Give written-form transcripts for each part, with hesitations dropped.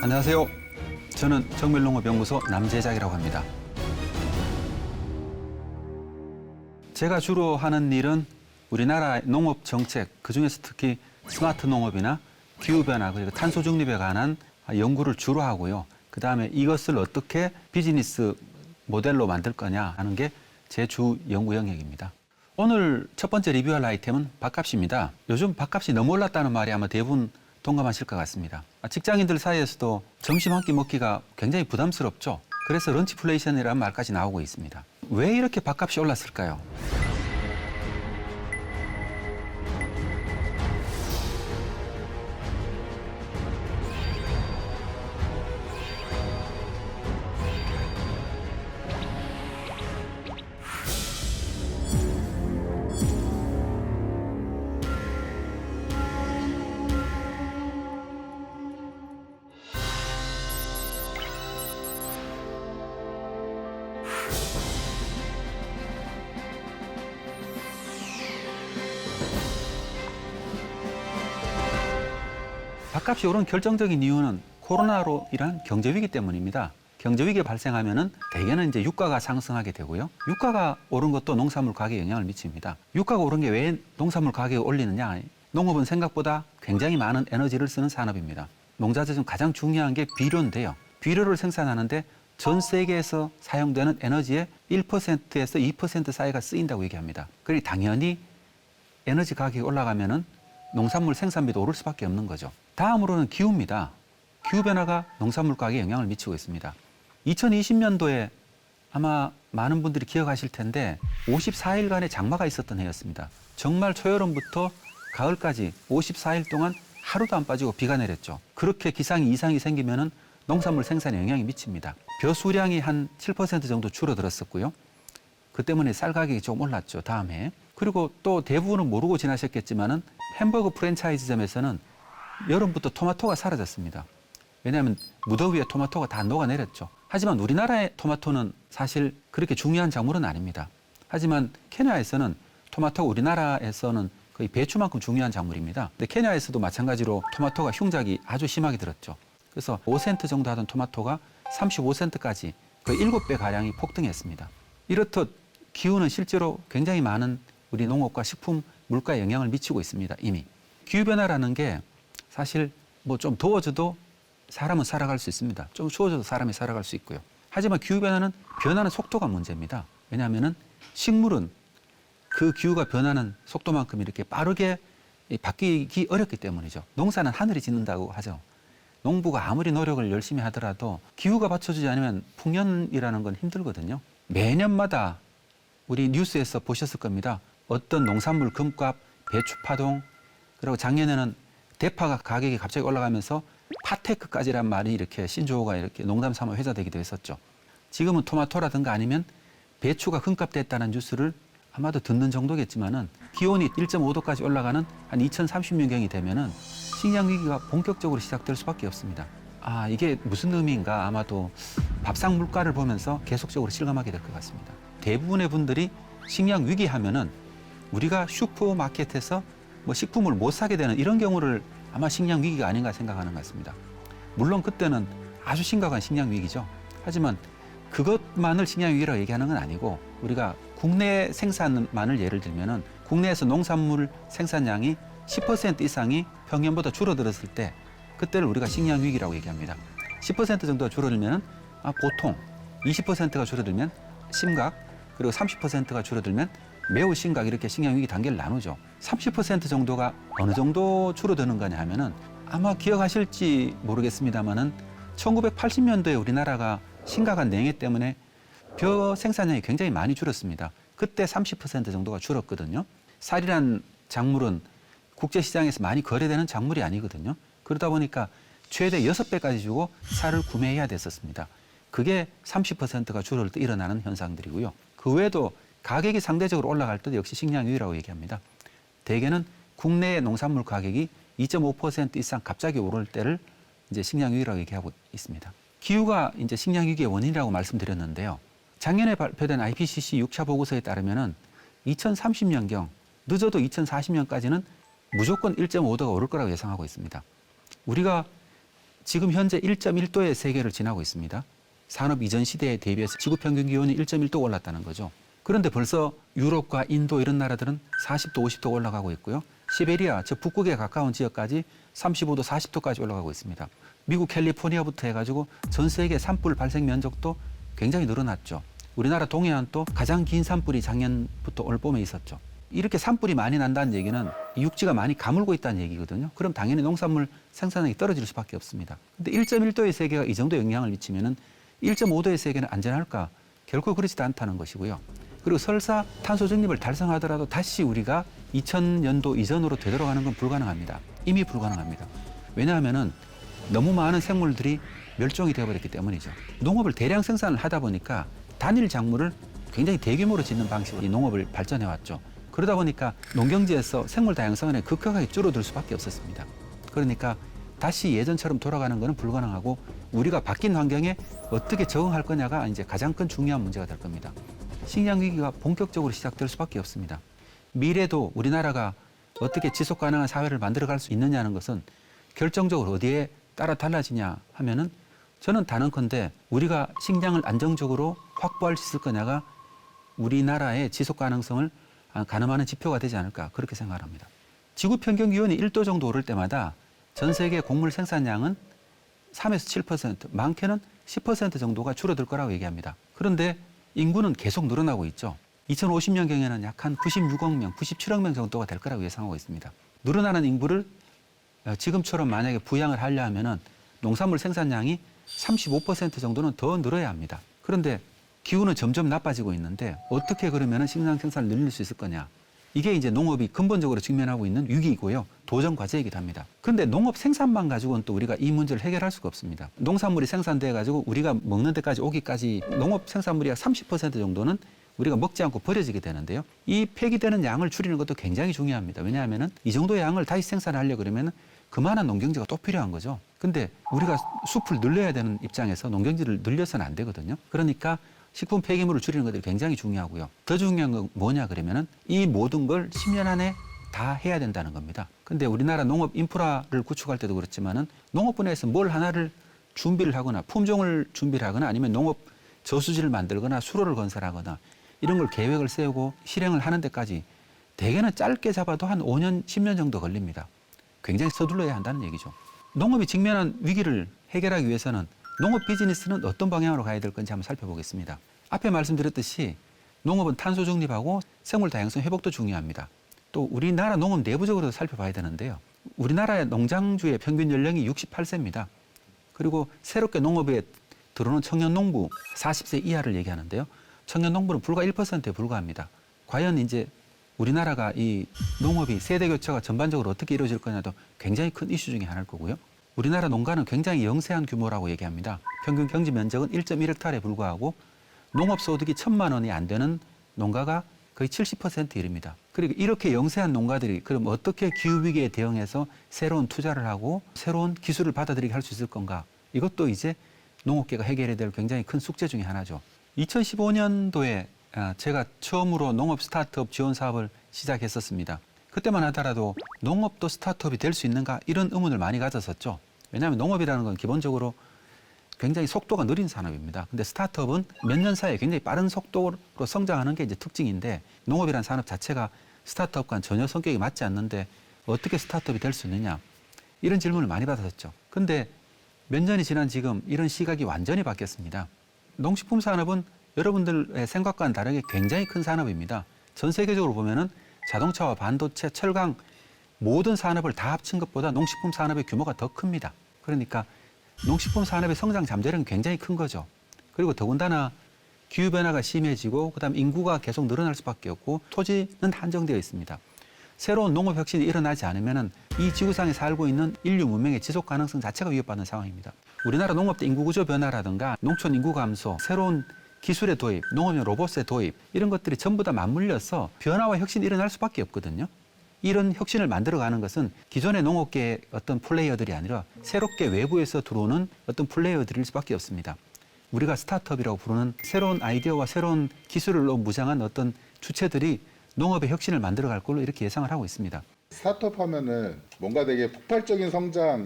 안녕하세요. 저는 정밀농업연구소 남재작이라고 합니다. 제가 주로 하는 일은 우리나라 농업 정책, 그중에서 특히 스마트 농업이나 기후변화, 그리고 탄소 중립에 관한 연구를 주로 하고요. 그다음에 이것을 어떻게 비즈니스 모델로 만들 거냐 하는 게 제 주 연구 영역입니다. 오늘 첫 번째 리뷰할 아이템은 밥값입니다. 요즘 밥값이 너무 올랐다는 말이 아마 대부분 동감하실 것 같습니다. 직장인들 사이에서도 점심 한 끼 먹기가 굉장히 부담스럽죠. 그래서 런치플레이션이라는 말까지 나오고 있습니다. 왜 이렇게 밥값이 올랐을까요? 밥값이 오른 결정적인 이유는 코로나로 인한 경제위기 때문입니다. 경제위기가 발생하면은 대개는 이제 유가가 상승하게 되고요. 유가가 오른 것도 농산물 가격에 영향을 미칩니다. 유가가 오른 게 왜 농산물 가격을 올리느냐? 농업은 생각보다 굉장히 많은 에너지를 쓰는 산업입니다. 농자재 중 가장 중요한 게 비료인데요. 비료를 생산하는데 전 세계에서 사용되는 에너지의 1%에서 2% 사이가 쓰인다고 얘기합니다. 그러니 당연히 에너지 가격이 올라가면은 농산물 생산비도 오를 수밖에 없는 거죠. 다음으로는 기후입니다. 기후변화가 농산물 가격에 영향을 미치고 있습니다. 2020년도에 아마 많은 분들이 기억하실 텐데 54일간의 장마가 있었던 해였습니다. 정말 초여름부터 가을까지 54일 동안 하루도 안 빠지고 비가 내렸죠. 그렇게 기상이 이상이 생기면은 농산물 생산에 영향이 미칩니다. 벼수량이 한 7% 정도 줄어들었었고요. 그 때문에 쌀 가격이 좀 올랐죠, 다음 해. 그리고 또 대부분은 모르고 지나셨겠지만은 햄버거 프랜차이즈점에서는 여름부터 토마토가 사라졌습니다. 왜냐하면 무더위에 토마토가 다 녹아내렸죠. 하지만 우리나라의 토마토는 사실 그렇게 중요한 작물은 아닙니다. 하지만 케냐에서는 토마토가 우리나라에서는 거의 배추만큼 중요한 작물입니다. 근데 케냐에서도 마찬가지로 토마토가 흉작이 아주 심하게 들었죠. 그래서 5센트 정도 하던 토마토가 35센트까지 거의 7배 가량이 폭등했습니다. 이렇듯 기후는 실제로 굉장히 많은 우리 농업과 식품 물가에 영향을 미치고 있습니다, 이미. 기후변화라는 게 사실 뭐 좀 더워져도 사람은 살아갈 수 있습니다. 좀 추워져도 사람이 살아갈 수 있고요. 하지만 기후변화는 변하는 속도가 문제입니다. 왜냐하면은 식물은 그 기후가 변하는 속도만큼 이렇게 빠르게 바뀌기 어렵기 때문이죠. 농사는 하늘이 짓는다고 하죠. 농부가 아무리 노력을 열심히 하더라도 기후가 받쳐주지 않으면 풍년이라는 건 힘들거든요. 매년마다 우리 뉴스에서 보셨을 겁니다. 어떤 농산물 금값, 배추 파동, 그리고 작년에는 대파가 가격이 갑자기 올라가면서 파테크까지란 말이 이렇게 신조어가 이렇게 농담 삼아 회자되기도 했었죠. 지금은 토마토라든가 아니면 배추가 금값됐다는 뉴스를 아마도 듣는 정도겠지만은 기온이 1.5도까지 올라가는 한 2030년경이 되면은 식량 위기가 본격적으로 시작될 수밖에 없습니다. 아, 이게 무슨 의미인가 아마도 밥상 물가를 보면서 계속적으로 실감하게 될 것 같습니다. 대부분의 분들이 식량 위기 하면은 우리가 슈퍼마켓에서 뭐 식품을 못 사게 되는 이런 경우를 아마 식량 위기가 아닌가 생각하는 것 같습니다. 물론 그때는 아주 심각한 식량 위기죠. 하지만 그것만을 식량 위기라고 얘기하는 건 아니고 우리가 국내 생산만을 예를 들면은 국내에서 농산물 생산량이 10% 이상이 평년보다 줄어들었을 때 그때를 우리가 식량 위기라고 얘기합니다. 10% 정도가 줄어들면은 보통 20%가 줄어들면 심각, 그리고 30%가 줄어들면 매우 심각, 이렇게 식량 위기 단계를 나누죠. 30% 정도가 어느 정도 줄어드는 거냐 하면은 아마 기억하실지 모르겠습니다만은 1980년도에 우리나라가 심각한 냉해 때문에 벼 생산량이 굉장히 많이 줄었습니다. 그때 30% 정도가 줄었거든요. 쌀이란 작물은 국제시장에서 많이 거래되는 작물이 아니거든요. 그러다 보니까 최대 6배까지 주고 쌀을 구매해야 됐었습니다. 그게 30%가 줄을 때 일어나는 현상들이고요. 그 외에도 가격이 상대적으로 올라갈 때도 역시 식량 위기라고 얘기합니다. 대개는 국내 농산물 가격이 2.5% 이상 갑자기 오를 때를 이제 식량 위기라고 얘기하고 있습니다. 기후가 이제 식량 위기의 원인이라고 말씀드렸는데요. 작년에 발표된 IPCC 6차 보고서에 따르면은 2030년경 늦어도 2040년까지는 무조건 1.5도가 오를 거라고 예상하고 있습니다. 우리가 지금 현재 1.1도의 세계를 지나고 있습니다. 산업 이전 시대에 대비해서 지구 평균 기온이 1.1도 올랐다는 거죠. 그런데 벌써 유럽과 인도 이런 나라들은 40도, 50도 올라가고 있고요. 시베리아, 저 북극에 가까운 지역까지 35도, 40도까지 올라가고 있습니다. 미국 캘리포니아부터 해가지고 전 세계 산불 발생 면적도 굉장히 늘어났죠. 우리나라 동해안도 가장 긴 산불이 작년부터 올 봄에 있었죠. 이렇게 산불이 많이 난다는 얘기는 육지가 많이 가물고 있다는 얘기거든요. 그럼 당연히 농산물 생산량이 떨어질 수밖에 없습니다. 근데 1.1도의 세계가 이 정도 영향을 미치면은 1.5도의 세계는 안전할까? 결코 그렇지도 않다는 것이고요. 그리고 설사 탄소 중립을 달성하더라도 다시 우리가 2000년도 이전으로 되돌아가는 건 불가능합니다. 이미 불가능합니다. 왜냐하면은 너무 많은 생물들이 멸종이 되어버렸기 때문이죠. 농업을 대량 생산을 하다 보니까 단일 작물을 굉장히 대규모로 짓는 방식으로 이 농업을 발전해 왔죠. 그러다 보니까 농경지에서 생물 다양성은 급격하게 줄어들 수밖에 없었습니다. 그러니까 다시 예전처럼 돌아가는 것은 불가능하고 우리가 바뀐 환경에 어떻게 적응할 거냐가 이제 가장 큰 중요한 문제가 될 겁니다. 식량 위기가 본격적으로 시작될 수밖에 없습니다. 미래도 우리나라가 어떻게 지속 가능한 사회를 만들어갈 수 있느냐는 것은 결정적으로 어디에 따라 달라지냐 하면은 저는 단언컨대 우리가 식량을 안정적으로 확보할 수 있을 거냐가 우리나라의 지속 가능성을 가늠하는 지표가 되지 않을까 그렇게 생각합니다. 지구 평균 기온이 1도 정도 오를 때마다 전 세계 곡물 생산량은 3에서 7%, 많게는 10% 정도가 줄어들 거라고 얘기합니다. 그런데 인구는 계속 늘어나고 있죠. 2050년경에는 약 한 96억 명, 97억 명 정도가 될 거라고 예상하고 있습니다. 늘어나는 인구를 지금처럼 만약에 부양을 하려 하면은 농산물 생산량이 35% 정도는 더 늘어야 합니다. 그런데 기후는 점점 나빠지고 있는데 어떻게 그러면 식량 생산을 늘릴 수 있을 거냐. 이게 이제 농업이 근본적으로 직면하고 있는 위기이고요. 도전 과제이기도 합니다. 그런데 농업 생산만 가지고는 또 우리가 이 문제를 해결할 수가 없습니다. 농산물이 생산돼 가지고 우리가 먹는 데까지 오기까지 농업 생산물이 약 30% 정도는 우리가 먹지 않고 버려지게 되는데요. 이 폐기되는 양을 줄이는 것도 굉장히 중요합니다. 왜냐하면 이 정도의 양을 다시 생산하려고 그러면 그만한 농경지가 또 필요한 거죠. 근데 우리가 숲을 늘려야 되는 입장에서 농경지를 늘려서는 안 되거든요. 그러니까 식품 폐기물을 줄이는 것들이 굉장히 중요하고요. 더 중요한 건 뭐냐 그러면은 이 모든 걸 10년 안에 다 해야 된다는 겁니다. 근데 우리나라 농업 인프라를 구축할 때도 그렇지만은 농업 분야에서 뭘 하나를 준비를 하거나 품종을 준비를 하거나 아니면 농업 저수지를 만들거나 수로를 건설하거나 이런 걸 계획을 세우고 실행을 하는 데까지 대개는 짧게 잡아도 한 5년, 10년 정도 걸립니다. 굉장히 서둘러야 한다는 얘기죠. 농업이 직면한 위기를 해결하기 위해서는 농업 비즈니스는 어떤 방향으로 가야 될 건지 한번 살펴보겠습니다. 앞에 말씀드렸듯이 농업은 탄소 중립하고 생물 다양성 회복도 중요합니다. 또 우리나라 농업 내부적으로도 살펴봐야 되는데요. 우리나라의 농장주의 평균 연령이 68세입니다. 그리고 새롭게 농업에 들어오는 청년 농부 40세 이하를 얘기하는데요. 청년 농부는 불과 1%에 불과합니다. 과연 이제 우리나라가 이 농업이 세대 교체가 전반적으로 어떻게 이루어질 거냐도 굉장히 큰 이슈 중에 하나일 거고요. 우리나라 농가는 굉장히 영세한 규모라고 얘기합니다. 평균 경지 면적은 1.1헥타르에 불과하고 농업 소득이 1,000만 원이 안 되는 농가가 거의 70%에 이릅니다. 그리고 이렇게 영세한 농가들이 그럼 어떻게 기후위기에 대응해서 새로운 투자를 하고 새로운 기술을 받아들이게 할 수 있을 건가? 이것도 이제 농업계가 해결해야 될 굉장히 큰 숙제 중에 하나죠. 2015년도에 제가 처음으로 농업 스타트업 지원 사업을 시작했었습니다. 그때만 하더라도 농업도 스타트업이 될 수 있는가 이런 의문을 많이 가졌었죠. 왜냐하면 농업이라는 건 기본적으로 굉장히 속도가 느린 산업입니다. 근데 스타트업은 몇 년 사이에 굉장히 빠른 속도로 성장하는 게 이제 특징인데 농업이라는 산업 자체가 스타트업과는 전혀 성격이 맞지 않는데 어떻게 스타트업이 될 수 있느냐 이런 질문을 많이 받았었죠. 근데 몇 년이 지난 지금 이런 시각이 완전히 바뀌었습니다. 농식품 산업은 여러분들의 생각과는 다르게 굉장히 큰 산업입니다. 전 세계적으로 보면은 자동차와 반도체, 철강 모든 산업을 다 합친 것보다 농식품 산업의 규모가 더 큽니다. 그러니까 농식품 산업의 성장 잠재력은 굉장히 큰 거죠. 그리고 더군다나 기후변화가 심해지고 그다음 인구가 계속 늘어날 수밖에 없고 토지는 한정되어 있습니다. 새로운 농업 혁신이 일어나지 않으면 이 지구상에 살고 있는 인류 문명의 지속 가능성 자체가 위협받는 상황입니다. 우리나라 농업도 인구 구조 변화라든가 농촌 인구 감소, 새로운 기술의 도입, 농업용 로봇의 도입 이런 것들이 전부 다 맞물려서 변화와 혁신이 일어날 수밖에 없거든요. 이런 혁신을 만들어가는 것은 기존의 농업계의 어떤 플레이어들이 아니라 새롭게 외부에서 들어오는 어떤 플레이어들일 수밖에 없습니다. 우리가 스타트업이라고 부르는 새로운 아이디어와 새로운 기술로 무장한 어떤 주체들이 농업의 혁신을 만들어갈 걸로 이렇게 예상을 하고 있습니다. 스타트업 하면은 뭔가 되게 폭발적인 성장을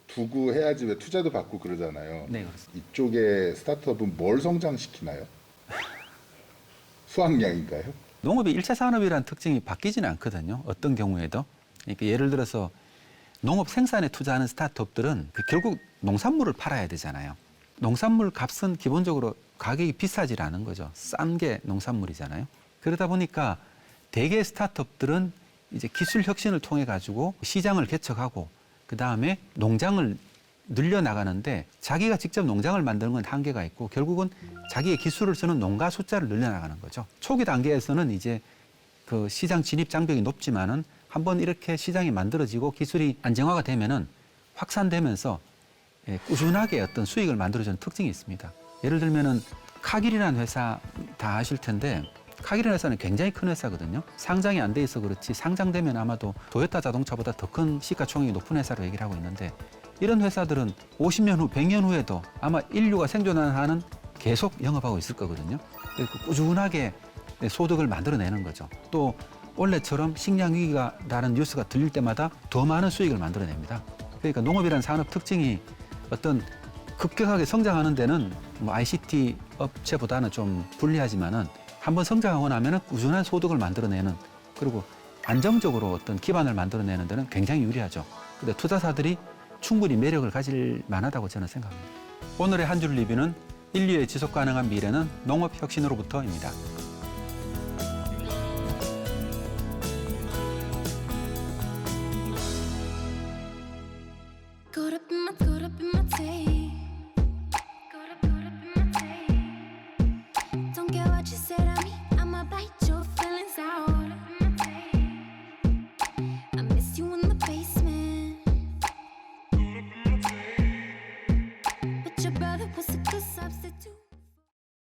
두고 해야지 왜 투자도 받고 그러잖아요. 네, 그렇습니다. 이쪽에 스타트업은 뭘 성장시키나요? 수확량인가요? 농업이 일차 산업이라는 특징이 바뀌지는 않거든요. 어떤 경우에도. 그러니까 예를 들어서 농업 생산에 투자하는 스타트업들은 결국 농산물을 팔아야 되잖아요. 농산물 값은 기본적으로 가격이 비싸질 않은 거죠. 싼 게 농산물이잖아요. 그러다 보니까 대개 스타트업들은 이제 기술 혁신을 통해 가지고 시장을 개척하고 그 다음에 농장을 늘려나가는데 자기가 직접 농장을 만드는 건 한계가 있고 결국은 자기의 기술을 쓰는 농가 숫자를 늘려나가는 거죠. 초기 단계에서는 이제 그 시장 진입 장벽이 높지만은 한번 이렇게 시장이 만들어지고 기술이 안정화가 되면은 확산되면서 꾸준하게 어떤 수익을 만들어주는 특징이 있습니다. 예를 들면은 카길이라는 회사 다 아실 텐데 카길이라는 회사는 굉장히 큰 회사거든요. 상장이 안 돼 있어 그렇지 상장되면 아마도 도요타 자동차보다 더 큰 시가총액이 높은 회사로 얘기를 하고 있는데 이런 회사들은 50년 후, 100년 후에도 아마 인류가 생존하는 한은 계속 영업하고 있을 거거든요. 꾸준하게 소득을 만들어내는 거죠. 또 원래처럼 식량 위기가라는 뉴스가 들릴 때마다 더 많은 수익을 만들어냅니다. 그러니까 농업이라는 산업 특징이 어떤 급격하게 성장하는 데는 뭐 ICT 업체보다는 좀 불리하지만은 한번 성장하고 나면은 꾸준한 소득을 만들어내는 그리고 안정적으로 어떤 기반을 만들어내는 데는 굉장히 유리하죠. 근데 투자사들이 충분히 매력을 가질 만하다고 저는 생각합니다. 오늘의 한 줄 리뷰는 인류의 지속 가능한 미래는 농업 혁신으로부터입니다. But your brother was a good substitute.